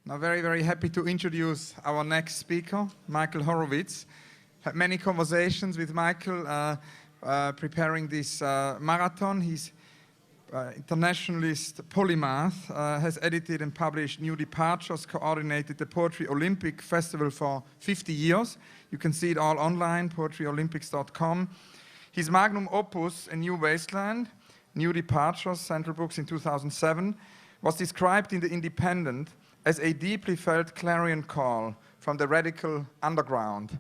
Now, very, very happy to introduce our next speaker, Michael Horovitz. Had many conversations with Michael preparing this marathon. He's internationalist polymath, has edited and published New Departures, coordinated the Poetry Olympic Festival for 50 years. You can see it all online, poetryolympics.com. His magnum opus, A New Wasteland, New Departures, Central Books in 2007, was described in The Independent as a deeply felt clarion call from the radical underground.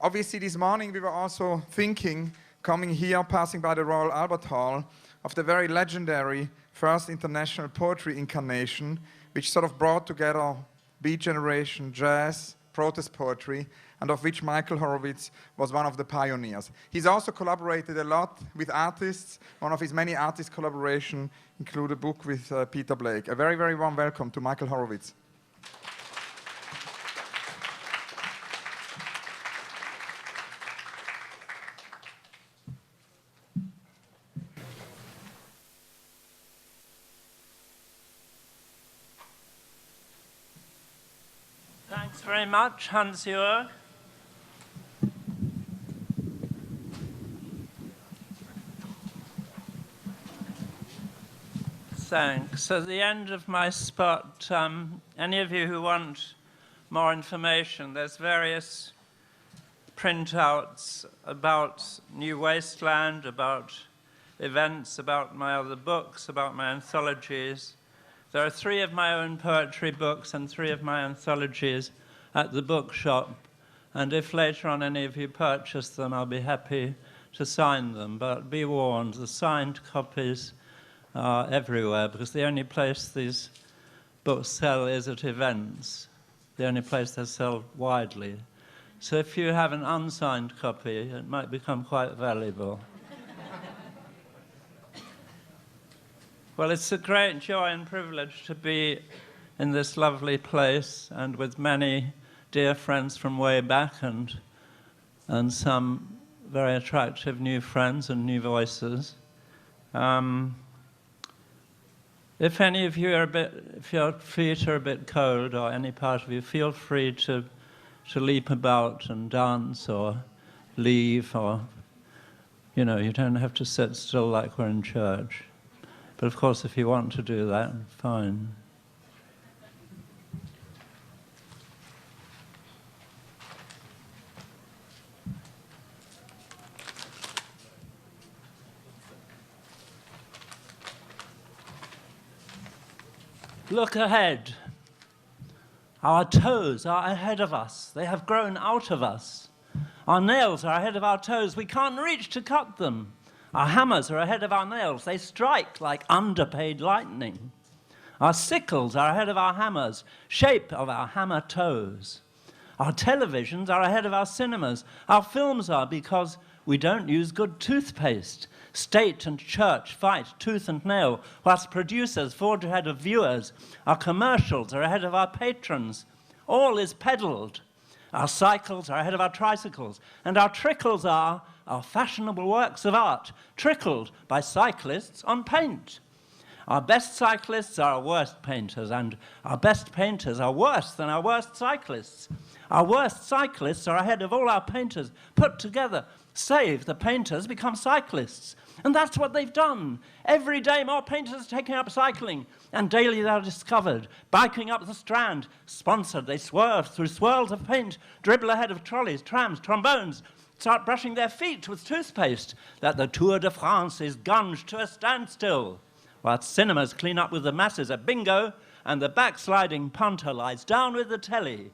Obviously, this morning we were also thinking, coming here, passing by the Royal Albert Hall, of the very legendary first international poetry incarnation, which sort of brought together Beat Generation, jazz, protest poetry, and of which Michael Horovitz was one of the pioneers. He's also collaborated a lot with artists. One of his many artist collaborations include a book with Peter Blake. A very, very warm welcome to Michael Horovitz. Thanks very much, Hans-Jörg. Thanks. At the end of my spot, any of you who want more information, there's various printouts about New Wasteland, about events, about my other books, about my anthologies. There are 3 of my own poetry books and 3 of my anthologies at the bookshop. And if later on any of you purchase them, I'll be happy to sign them. But be warned, the signed copies are everywhere, because the only place these books sell is at events. The only place they sell widely. So if you have an unsigned copy, it might become quite valuable. Well, it's a great joy and privilege to be in this lovely place and with many dear friends from way back and some very attractive new friends and new voices. If any of you are if your feet are a bit cold, or any part of you, feel free to leap about and dance or leave, or, you know, you don't have to sit still like we're in church. But of course, if you want to do that, fine. Look ahead. Our toes are ahead of us. They have grown out of us. Our nails are ahead of our toes. We can't reach to cut them. Our hammers are ahead of our nails. They strike like underpaid lightning. Our sickles are ahead of our hammers, shape of our hammer toes. Our televisions are ahead of our cinemas. Our films are, because we don't use good toothpaste. State and church fight tooth and nail, whilst producers forge ahead of viewers. Our commercials are ahead of our patrons. All is peddled. Our cycles are ahead of our tricycles, and our trickles are our fashionable works of art, trickled by cyclists on paint. Our best cyclists are our worst painters, and our best painters are worse than our worst cyclists. Our worst cyclists are ahead of all our painters put together, save the painters become cyclists. And that's what they've done. Every day more painters are taking up cycling, and daily they're discovered, biking up the Strand, sponsored. They swerve through swirls of paint, dribble ahead of trolleys, trams, trombones, start brushing their feet with toothpaste, that the Tour de France is gunged to a standstill, while cinemas clean up with the masses at bingo, and the backsliding punter lies down with the telly.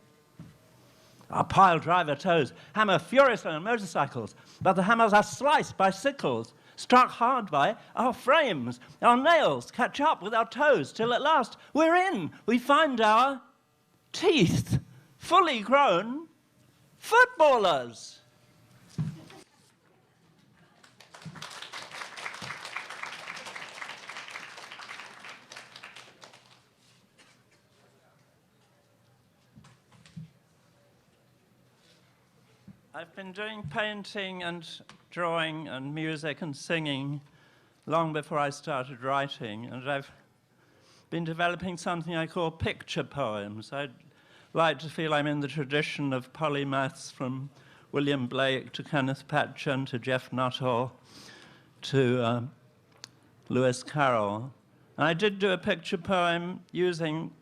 Our pile driver toes hammer furiously on motorcycles, but the hammers are sliced by sickles, struck hard by our frames. Our nails catch up with our toes, till at last we're in. We find our teeth, fully grown footballers. I've been doing painting and drawing and music and singing long before I started writing, and I've been developing something I call picture poems. I'd like to feel I'm in the tradition of polymaths from William Blake to Kenneth Patchen to Jeff Nuttall to Lewis Carroll. And I did do a picture poem using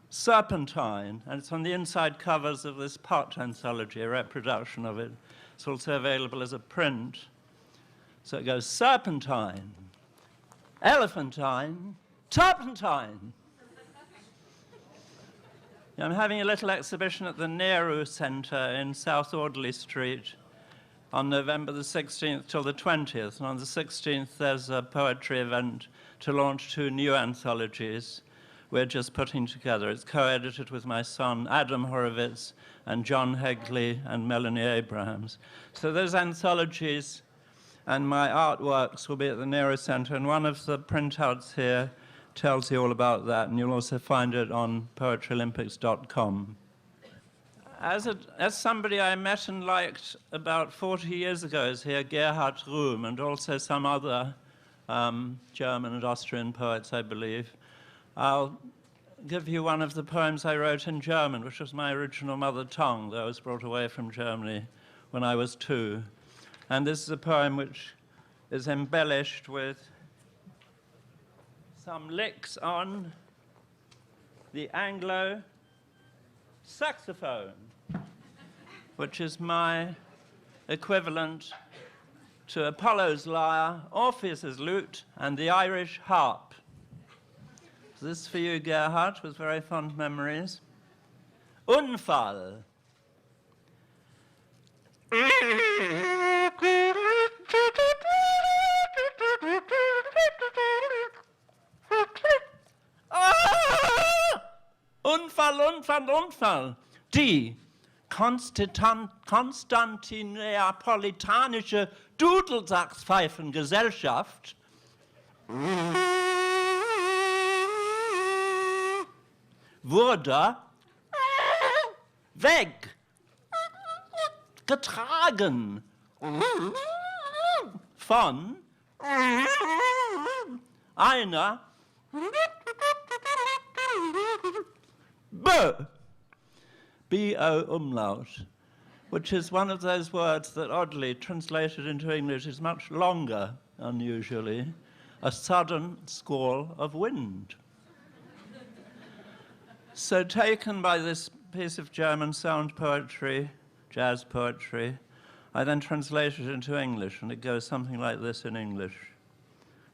Serpentine, and it's on the inside covers of this pot anthology, a reproduction of it. It's also available as a print. So it goes Serpentine, Elephantine, Turpentine. I'm having a little exhibition at the Nehru Center in South Audley Street on November the 16th till the 20th. And on the 16th, there's a poetry event to launch 2 new anthologies we're just putting together. It's co-edited with my son, Adam Horovitz, and John Hegley and Melanie Abrahams. So those anthologies and my artworks will be at the Nehru Center, and one of the printouts here tells you all about that, and you'll also find it on poetrylympics.com. As somebody I met and liked about 40 years ago is here Gerhard Ruhm, and also some other German and Austrian poets, I believe. I'll give you one of the poems I wrote in German, which was my original mother tongue, though I was brought away from Germany when I was 2. And this is a poem which is embellished with some licks on the Anglo saxophone, which is my equivalent to Apollo's lyre, Orpheus's lute, and the Irish harp. So this is for you, Gerhard, with very fond memories. Unfall. Unfall. Die konstantineapolitanische Dudelsackspfeifengesellschaft wurde weggetragen von einer B-O umlaut, which is one of those words that oddly translated into English is much longer, unusually, a sudden squall of wind. So taken by this piece of German sound poetry, jazz poetry, I then translate it into English, and it goes something like this in English.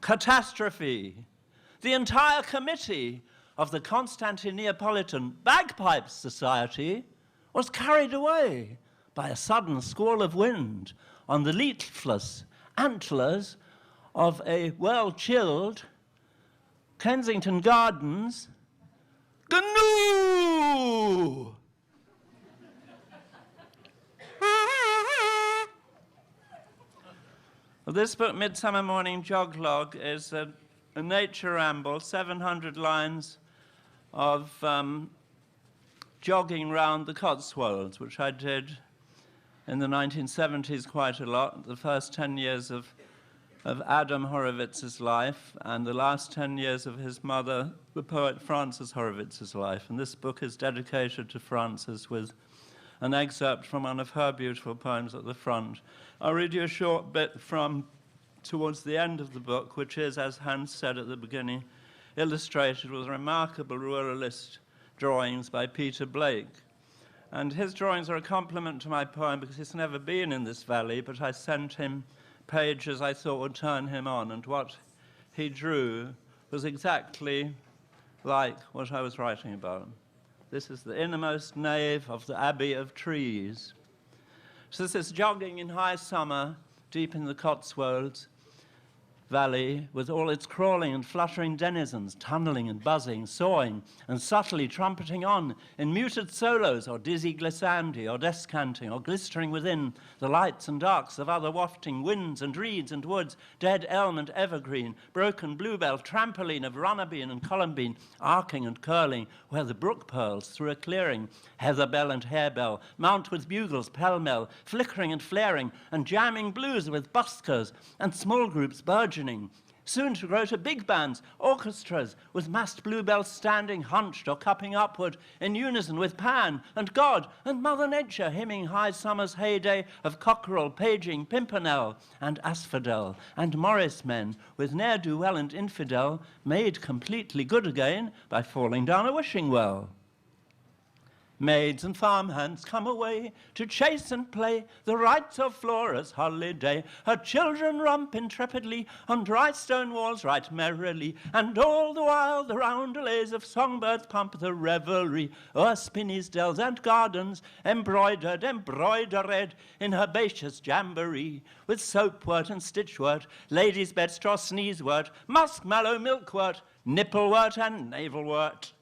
Catastrophe! The entire committee of the Constantinopolitan Bagpipes Society was carried away by a sudden squall of wind on the leafless antlers of a well-chilled Kensington Gardens GNU! Well, this book, Midsummer Morning Joglog, is a nature ramble, 700 lines of jogging round the Cotswolds, which I did in the 1970s quite a lot, the first 10 years of Adam Horowitz's life, and the last 10 years of his mother, the poet Frances Horowitz's life. And this book is dedicated to Frances with an excerpt from one of her beautiful poems at the front. I'll read you a short bit from towards the end of the book, which is, as Hans said at the beginning, illustrated with remarkable ruralist drawings by Peter Blake. And his drawings are a compliment to my poem because he's never been in this valley, but I sent him pages I thought would turn him on, and what he drew was exactly like what I was writing about. This is the innermost nave of the Abbey of Trees. So this is jogging in high summer, deep in the Cotswolds Valley, with all its crawling and fluttering denizens, tunneling and buzzing, sawing and subtly trumpeting on in muted solos or dizzy glissandi or descanting or glistering within the lights and darks of other wafting winds and reeds and woods, dead elm and evergreen, broken bluebell, trampoline of runnerbean and columbine, arcing and curling where the brook purls through a clearing, heatherbell and harebell, mount with bugles pell-mell, flickering and flaring and jamming blues with buskers and small groups burgeoning, soon to grow to big bands, orchestras, with massed bluebells standing hunched or cupping upward in unison with Pan and God and Mother Nature, hymning high summer's heyday of cockerel, paging, pimpernel, and asphodel, and Morris men, with ne'er-do-well and infidel, made completely good again by falling down a wishing well. Maids and farmhands come away to chase and play the rites of Flora's holiday. Her children romp intrepidly on dry stone walls right merrily, and all the while the roundelays of songbirds pump the revelry o'er spinneys, dells, and gardens, embroidered in herbaceous jamboree, with soapwort and stitchwort, ladies' bedstraw sneezewort, muskmallow milkwort, nipplewort, and navelwort.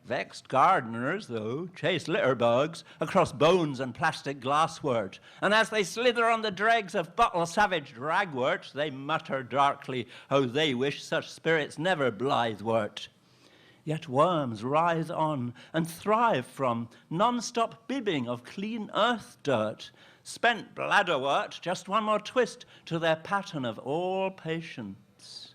Vexed gardeners, though, chase litterbugs across bones and plastic glasswort, and as they slither on the dregs of bottle-savaged ragwort, they mutter darkly how they wish such spirits never blithe wort. Yet worms writhe on and thrive from non-stop bibbing of clean earth dirt, spent bladderwort, just one more twist to their pattern of all patience.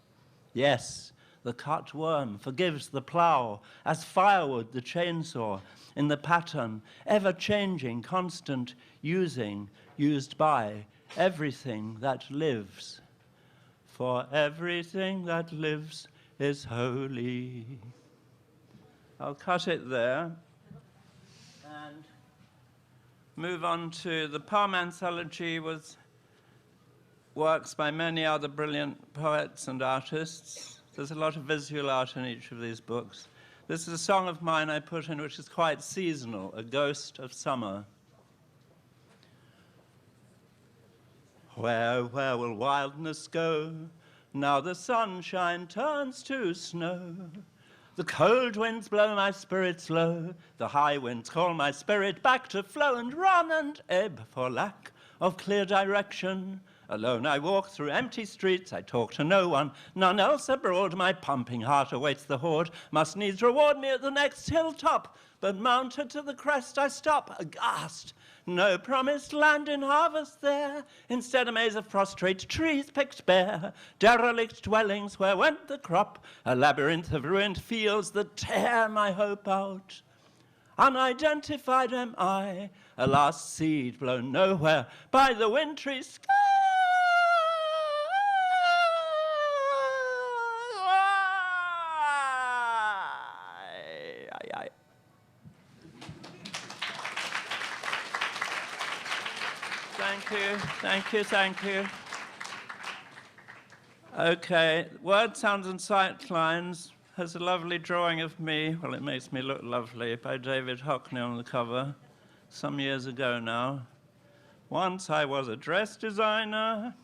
Yes, the cut worm forgives the plough, as firewood the chainsaw, in the pattern, ever-changing, constant, used by everything that lives. For everything that lives is holy. I'll cut it there and move on to the poem anthology with works by many other brilliant poets and artists. There's a lot of visual art in each of these books. This is a song of mine I put in which is quite seasonal, A Ghost of Summer. Where will wildness go? Now the sunshine turns to snow. The cold winds blow my spirits low. The high winds call my spirit back to flow and run and ebb for lack of clear direction. Alone I walk through empty streets, I talk to no one, none else abroad. My pumping heart awaits the horde, must needs reward me at the next hilltop. But mounted to the crest I stop, aghast. No promised land in harvest there, instead a maze of prostrate trees picked bare, derelict dwellings where went the crop, a labyrinth of ruined fields that tear my hope out. Unidentified am I, a last seed blown nowhere by the wintry sky. Thank you. Okay, Word, Sounds and Sightlines has a lovely drawing of me, well, it makes me look lovely, by David Hockney on the cover, some years ago now. Once I was a dress designer,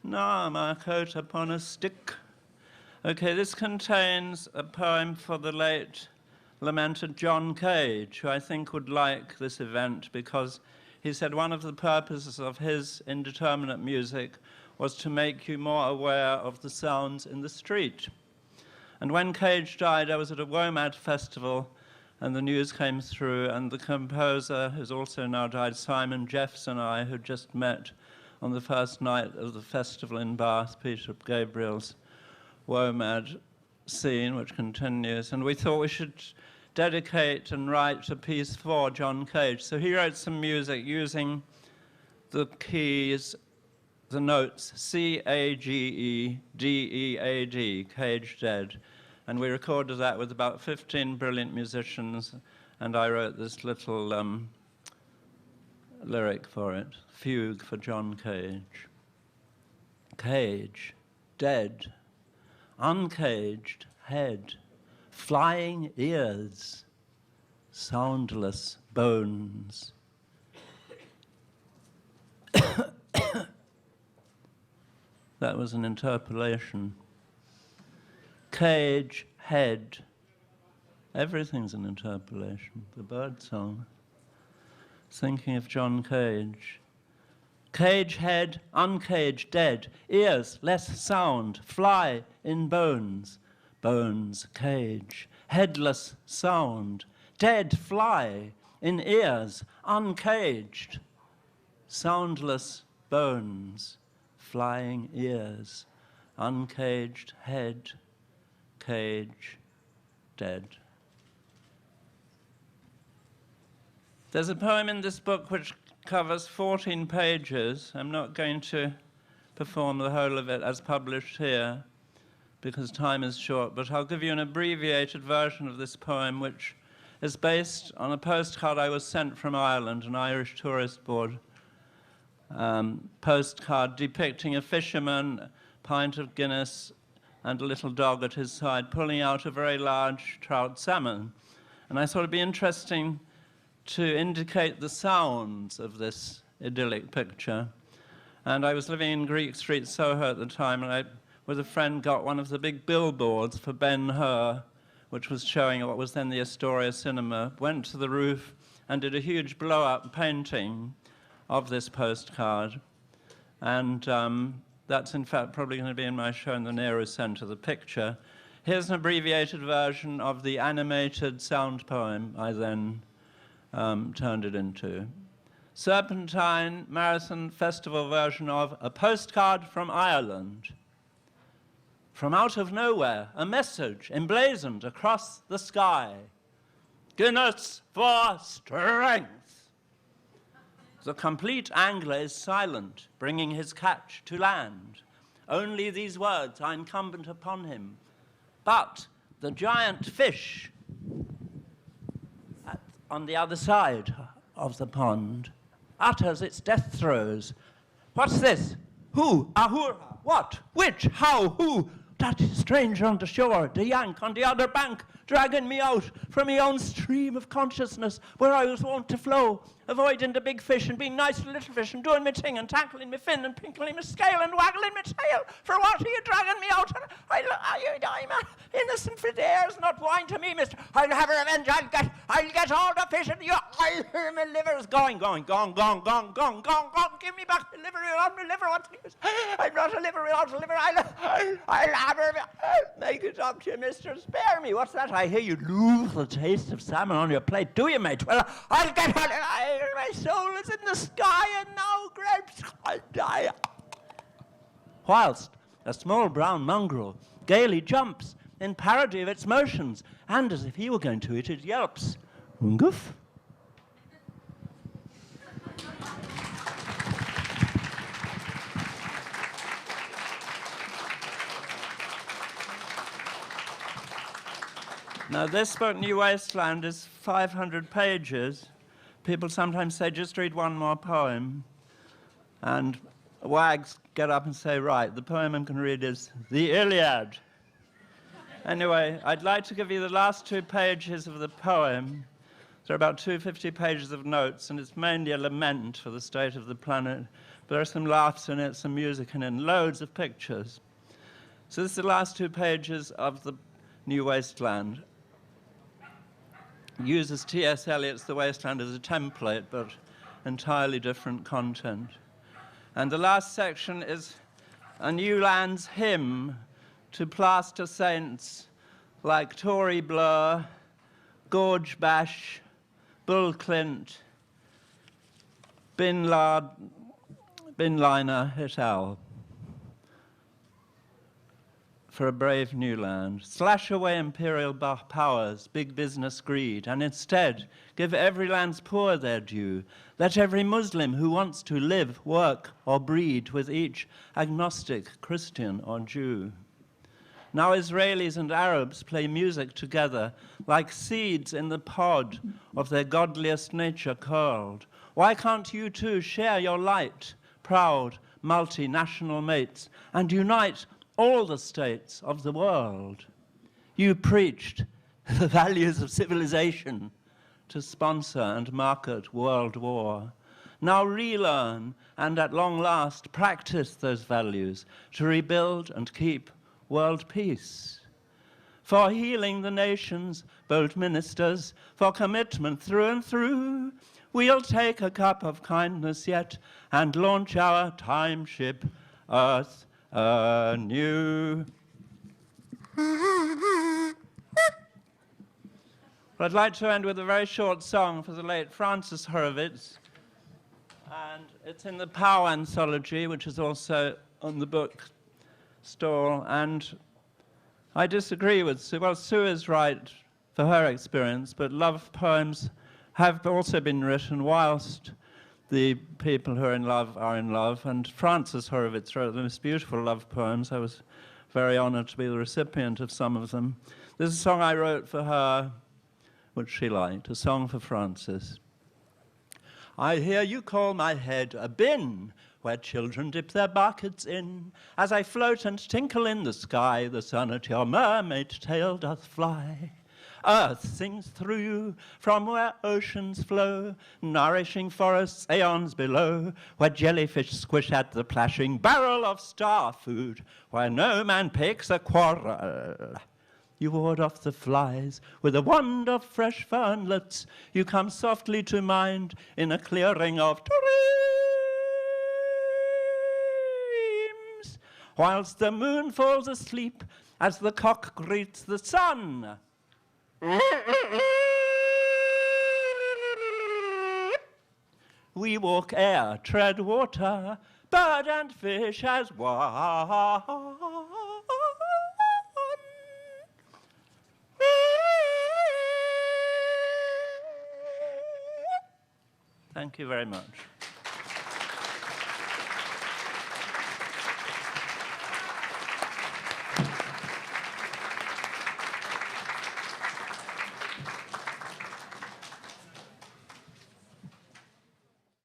now I'm a coat upon a stick. Okay, this contains a poem for the late lamented John Cage, who I think would like this event because he said one of the purposes of his indeterminate music was to make you more aware of the sounds in the street. And when Cage died, I was at a WOMAD festival, and the news came through, and the composer, who's also now died, Simon Jeffs, and I, who just met on the first night of the festival in Bath, Peter Gabriel's WOMAD scene, which continues, and we thought we should dedicate and write a piece for John Cage. So he wrote some music using the keys, the notes C-A-G-E, D-E-A-D, Cage Dead. And we recorded that with about 15 brilliant musicians, and I wrote this little lyric for it, Fugue for John Cage. Cage, dead, uncaged head, flying ears, soundless bones. That was an interpolation. Cage, head. Everything's an interpolation. The bird song. Thinking of John Cage. Cage, head, uncaged, dead. Ears, less sound. Fly in bones. Bones, cage. Headless sound. Dead fly in ears, uncaged. Soundless bones, flying ears. uncaged head, cage, dead. There's a poem in this book which covers 14 pages. I'm not going to perform the whole of it as published here because time is short, but I'll give you an abbreviated version of this poem, which is based on a postcard I was sent from Ireland, an Irish tourist board postcard depicting a fisherman, a pint of Guinness, and a little dog at his side pulling out a very large trout salmon. And I thought it'd be interesting to indicate the sounds of this idyllic picture. And I was living in Greek Street, Soho at the time, and I, with a friend, got one of the big billboards for Ben-Hur, which was showing what was then the Astoria Cinema, went to the roof and did a huge blow-up painting of this postcard. And that's in fact probably going to be in my show in the Nehru Center, the picture. Here's an abbreviated version of the animated sound poem I then turned it into. Serpentine Marathon Festival version of A Postcard from Ireland. From out of nowhere, a message emblazoned across the sky. Guinness for strength. The complete angler is silent, bringing his catch to land. Only these words are incumbent upon him. But the giant fish on the other side of the pond utters its death throes. What's this? Who? Ahura? What? Which? How? Who? That stranger on the shore, the yank on the other bank, dragging me out from my own stream of consciousness where I was wont to flow, avoiding the big fish and being nice to the little fish and doing my thing and tackling my fin and pinkling my scale and waggling my tail. For what are you dragging me out? I'm innocent for dares, not wine to me, mister. I'll have revenge. I'll get all the fish and you. My liver's going. Give me back my liver. You want my liver? I'm not a liver without a liver. I'll have her. Make it up to you, mister. Spare me. What's that? I hear you lose the taste of salmon on your plate. Do you, mate? Well, I'll get on. My soul is in the sky and no grapes. I'll die. Whilst a small brown mongrel gaily jumps in parody of its motions, and as if he were going to eat, it yelps. Ungoof. Now, this book, New Wasteland, is 500 pages. People sometimes say, just read one more poem. And wags get up and say, right, the poem I'm going to read is The Iliad. Anyway, I'd like to give you the last 2 pages of the poem. There are about 250 pages of notes, and it's mainly a lament for the state of the planet. But there are some laughs in it, some music in it, and loads of pictures. So this is the last 2 pages of the New Wasteland. Uses T.S. Eliot's The Wasteland as a template, but entirely different content. And the last section is a New Lands hymn to plaster saints like Tory Blur, Gorge Bash, Bull Clint, Bin Liner et al. For a brave new land. Slash away imperial powers, big business greed, and instead give every land's poor their due. Let every Muslim who wants to live, work, or breed with each agnostic, Christian, or Jew. Now Israelis and Arabs play music together like seeds in the pod of their godliest nature curled. Why can't you too share your light, proud, multinational mates, and unite all the states of the world? You preached the values of civilization to sponsor and market world war. Now relearn and at long last practice those values to rebuild and keep world peace. For healing the nations, bold ministers, for commitment through and through, we'll take a cup of kindness yet and launch our time ship, Earth anew. Well, I'd like to end with a very short song for the late Francis Horovitz, and it's in the Pow anthology, which is also on the book. stall, and I disagree with Sue. Well, Sue is right for her experience, but love poems have also been written whilst the people who are in love, and Frances Horovitz wrote the most beautiful love poems. I was very honored to be the recipient of some of them. There's a song I wrote for her, which she liked, a song for Frances. I hear you call my head a bin, where children dip their buckets in. As I float and tinkle in the sky, the sun at your mermaid tail doth fly. Earth sings through you from where oceans flow, nourishing forests aeons below, where jellyfish squish at the plashing barrel of star food, where no man picks a quarrel. You ward off the flies with a wand of fresh fernlets. You come softly to mind in a clearing of dreams, whilst the moon falls asleep as the cock greets the sun. We walk air, tread water, bird and fish as one. Thank you very much.